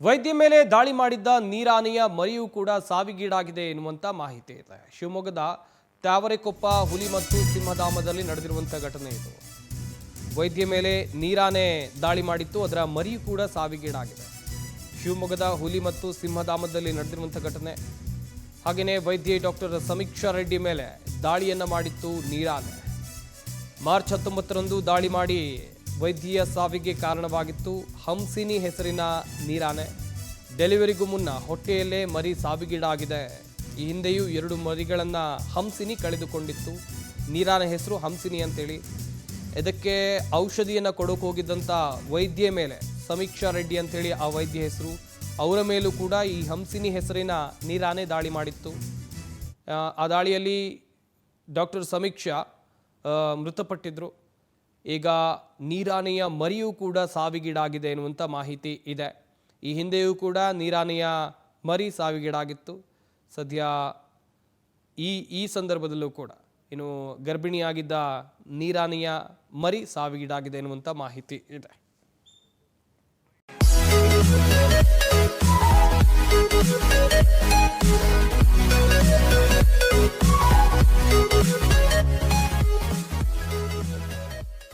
ವೈದ್ಯ ಮೇಲೆ ದಾಳಿ ಮಾಡಿದ್ದ ನೀರಾನೆಯ ಮರಿಯೂ ಕೂಡ ಸಾವಿಗೀಡಾಗಿದೆ ಎನ್ನುವಂತ ಮಾಹಿತಿ ಇದೆ. ಶಿವಮೊಗ್ಗದ ತಾವರೆಕೊಪ್ಪ ಹುಲಿ ಮತ್ತು ಸಿಂಹಧಾಮದಲ್ಲಿ ನಡೆದಿರುವಂತ ಘಟನೆ ಇದು. ವೈದ್ಯ ಮೇಲೆ ನೀರಾನೆ ದಾಳಿ ಮಾಡಿತ್ತು, ಅದರ ಮರಿಯೂ ಕೂಡ ಸಾವಿಗೀಡಾಗಿದೆ. ಶಿವಮೊಗ್ಗದ ಹುಲಿ ಮತ್ತು ಸಿಂಹಧಾಮದಲ್ಲಿ ನಡೆದಿರುವಂತ ಘಟನೆ. ಹಾಗೆಯೇ ವೈದ್ಯೆ ಡಾಕ್ಟರ್ ಸಮೀಕ್ಷಾ ರೆಡ್ಡಿ ಮೇಲೆ ದಾಳಿಯನ್ನ ಮಾಡಿತ್ತು ನೀರಾನೆ. ಮಾರ್ಚ್ 19ರಂದು ದಾಳಿ ಮಾಡಿ ವೈದ್ಯೆಯ ಸಾವಿಗೆ ಕಾರಣವಾಗಿತ್ತು. ಹಂಸಿನಿ ಹೆಸರಿನ ನೀರಾನೆ. ಡೆಲಿವರಿಗೂ ಮುನ್ನ ಹೊಟ್ಟೆಯಲ್ಲೇ ಮರಿ ಸಾವಿಗೀಡಾಗಿದೆ. ಈ ಹಿಂದೆಯೂ 2 ಮರಿಗಳನ್ನು ಹಂಸಿನಿ ಕಳೆದುಕೊಂಡಿತ್ತು. ನೀರಾನೆ ಹೆಸರು ಹಂಸಿನಿ ಅಂತೇಳಿ. ಇದಕ್ಕೆ ಔಷಧಿಯನ್ನು ಕೊಡೋಕೆ ಹೋಗಿದ್ದಂಥ ವೈದ್ಯೆ ಮೇಲೆ ಸಮೀಕ್ಷಾ ರೆಡ್ಡಿ ಅಂತೇಳಿ ಆ ವೈದ್ಯ ಹೆಸರು, ಅವರ ಮೇಲೂ ಕೂಡ ಈ ಹಂಸಿನಿ ಹೆಸರಿನ ನೀರಾನೆ ದಾಳಿ ಮಾಡಿತ್ತು. ಆ ದಾಳಿಯಲ್ಲಿ ಡಾಕ್ಟರ್ ಸಮೀಕ್ಷಾ ಮೃತಪಟ್ಟಿದ್ರು. ಈಗ ನೀರಾನೆಯ ಮರಿಯೂ ಕೂಡ ಸಾವಿಗೀಡಾಗಿದೆ ಎನ್ನುವಂಥ ಮಾಹಿತಿ ಇದೆ. ಈ ಹಿಂದೆಯೂ ಕೂಡ ನೀರಾನೆಯ ಮರಿ ಸಾವಿಗೀಡಾಗಿತ್ತು. ಸದ್ಯ ಈ ಸಂದರ್ಭದಲ್ಲೂ ಕೂಡ ಇನ್ನು ಗರ್ಭಿಣಿಯಾಗಿದ್ದ ನೀರಾನೆಯ ಮರಿ ಸಾವಿಗೀಡಾಗಿದೆ ಎನ್ನುವಂಥ ಮಾಹಿತಿ ಇದೆ.